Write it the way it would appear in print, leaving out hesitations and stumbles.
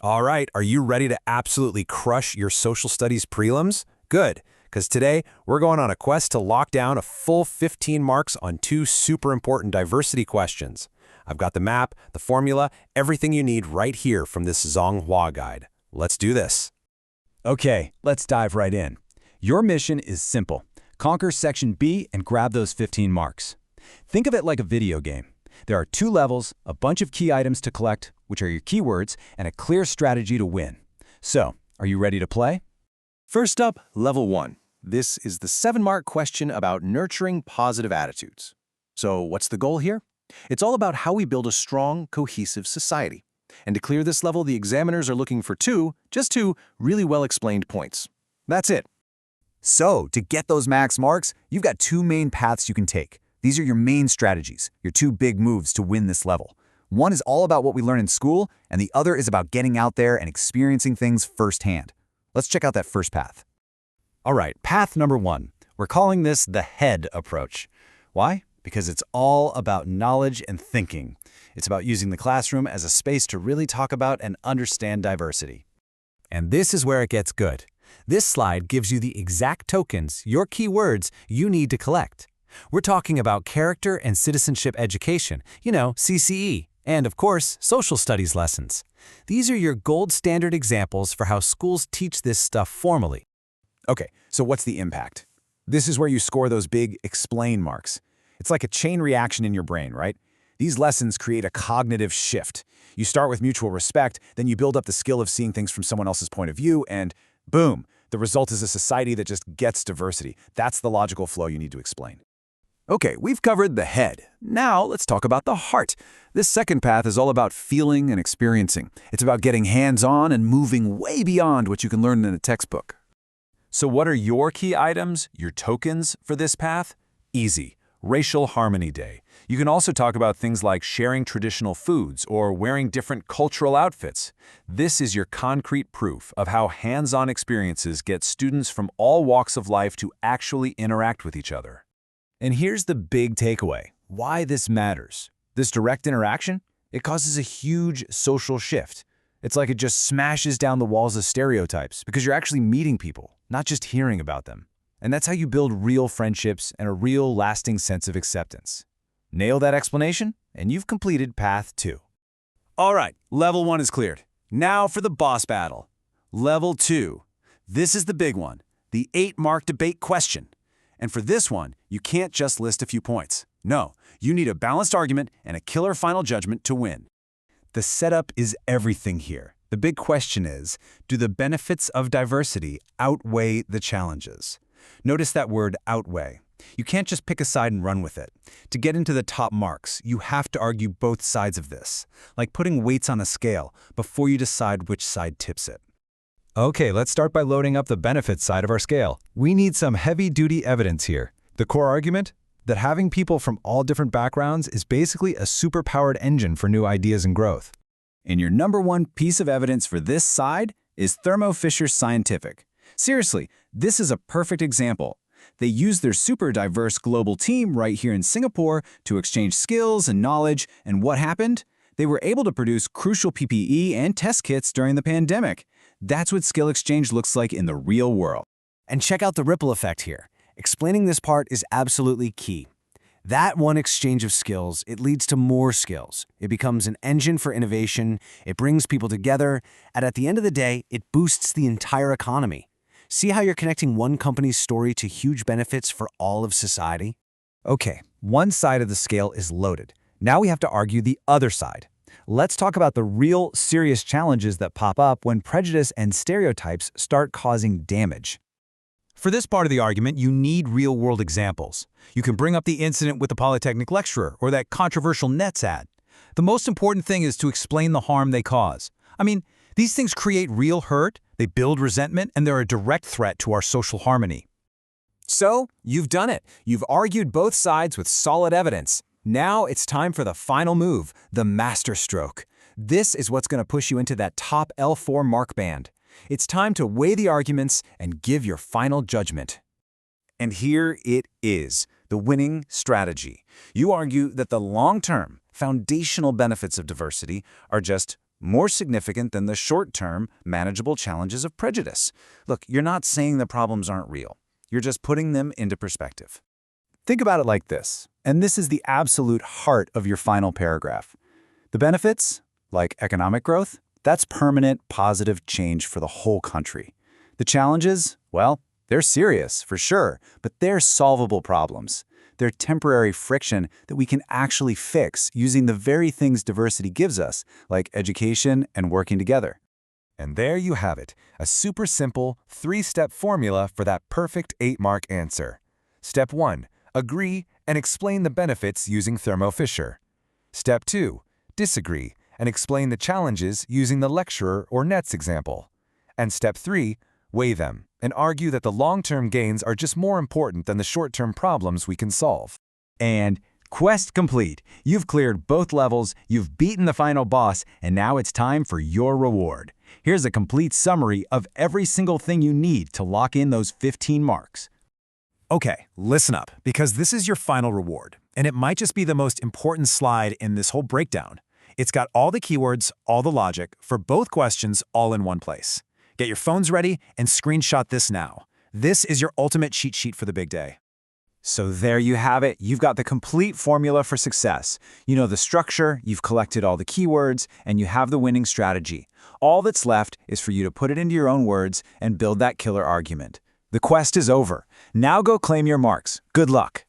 All right, are you ready to absolutely crush your social studies prelims? Good, because today we're going on a quest to lock down a full 15 marks on two super important diversity questions. I've got the map, the formula, everything you need right here from this Zhonghua guide. Let's do this. Okay, let's dive right in. Your mission is simple. Conquer Section B and grab those 15 marks. Think of it like a video game. There are 2 levels, a bunch of key items to collect, which are your keywords, and a clear strategy to win. So, are you ready to play? First up, Level 1. This is the 7-mark question about nurturing positive attitudes. So what's the goal here? It's all about how we build a strong, cohesive society. And to clear this level, the examiners are looking for just two really well-explained points. That's it. So, to get those max marks, you've got 2 main paths you can take. These are your main strategies, your 2 big moves to win this level. One is all about what we learn in school, and the other is about getting out there and experiencing things firsthand. Let's check out that first path. All right, path number 1. We're calling this the head approach. Why? Because it's all about knowledge and thinking. It's about using the classroom as a space to really talk about and understand diversity. And this is where it gets good. This slide gives you the exact tokens, your keywords, you need to collect. We're talking about character and citizenship education, CCE, and of course, social studies lessons. These are your gold standard examples for how schools teach this stuff formally. Okay, so what's the impact? This is where you score those big explain marks. It's like a chain reaction in your brain, right? These lessons create a cognitive shift. You start with mutual respect, then you build up the skill of seeing things from someone else's point of view, and boom, the result is a society that just gets diversity. That's the logical flow you need to explain. Okay, we've covered the head. Now let's talk about the heart. This second path is all about feeling and experiencing. It's about getting hands-on and moving way beyond what you can learn in a textbook. So what are your key items, your tokens for this path? Easy. Racial Harmony Day. You can also talk about things like sharing traditional foods or wearing different cultural outfits. This is your concrete proof of how hands-on experiences get students from all walks of life to actually interact with each other. And here's the big takeaway, why this matters. This direct interaction, it causes a huge social shift. It's like it just smashes down the walls of stereotypes because you're actually meeting people, not just hearing about them. And that's how you build real friendships and a real lasting sense of acceptance. Nail that explanation, and you've completed path 2. All right, level 1 is cleared. Now for the boss battle. Level 2. This is the big one, the 8-mark debate question. And for this one, you can't just list a few points. No, you need a balanced argument and a killer final judgment to win. The setup is everything here. The big question is, do the benefits of diversity outweigh the challenges? Notice that word outweigh. You can't just pick a side and run with it. To get into the top marks, you have to argue both sides of this, like putting weights on a scale before you decide which side tips it. Okay, let's start by loading up the benefits side of our scale. We need some heavy-duty evidence here. The core argument? That having people from all different backgrounds is basically a superpowered engine for new ideas and growth. And your number 1 piece of evidence for this side is Thermo Fisher Scientific. Seriously, this is a perfect example. They used their super diverse global team right here in Singapore to exchange skills and knowledge, and what happened? They were able to produce crucial PPE and test kits during the pandemic. That's what skill exchange looks like in the real world. And check out the ripple effect here. Explaining this part is absolutely key. That one exchange of skills, it leads to more skills. It becomes an engine for innovation, it brings people together, and at the end of the day, it boosts the entire economy. See how you're connecting one company's story to huge benefits for all of society? Okay, one side of the scale is loaded. Now we have to argue the other side. Let's talk about the real, serious challenges that pop up when prejudice and stereotypes start causing damage. For this part of the argument, you need real-world examples. You can bring up the incident with the Polytechnic lecturer or that controversial Nets ad. The most important thing is to explain the harm they cause. I mean, these things create real hurt, they build resentment, and they're a direct threat to our social harmony. So, you've done it. You've argued both sides with solid evidence. Now it's time for the final move, the masterstroke. This is what's going to push you into that top L4 mark band. It's time to weigh the arguments and give your final judgment. And here it is, the winning strategy. You argue that the long-term, foundational benefits of diversity are just more significant than the short-term, manageable challenges of prejudice. Look, you're not saying the problems aren't real. You're just putting them into perspective. Think about it like this, and this is the absolute heart of your final paragraph. The benefits, like economic growth, that's permanent, positive change for the whole country. The challenges, well, they're serious, for sure, but they're solvable problems. They're temporary friction that we can actually fix using the very things diversity gives us, like education and working together. And there you have it, a super simple, 3-step formula for that perfect 8-mark answer. Step 1. Agree and explain the benefits using Thermo Fisher. Step 2. Disagree and explain the challenges using the lecturer or NETS example. And Step 3. Weigh them and argue that the long-term gains are just more important than the short-term problems we can solve. And quest complete. You've cleared both levels, you've beaten the final boss, and now it's time for your reward. Here's a complete summary of every single thing you need to lock in those 15 marks. Okay, listen up, because this is your final reward, and it might just be the most important slide in this whole breakdown. It's got all the keywords, all the logic, for both questions all in one place. Get your phones ready and screenshot this now. This is your ultimate cheat sheet for the big day. So there you have it. You've got the complete formula for success. You know the structure, you've collected all the keywords, and you have the winning strategy. All that's left is for you to put it into your own words and build that killer argument. The quest is over. Now go claim your marks. Good luck.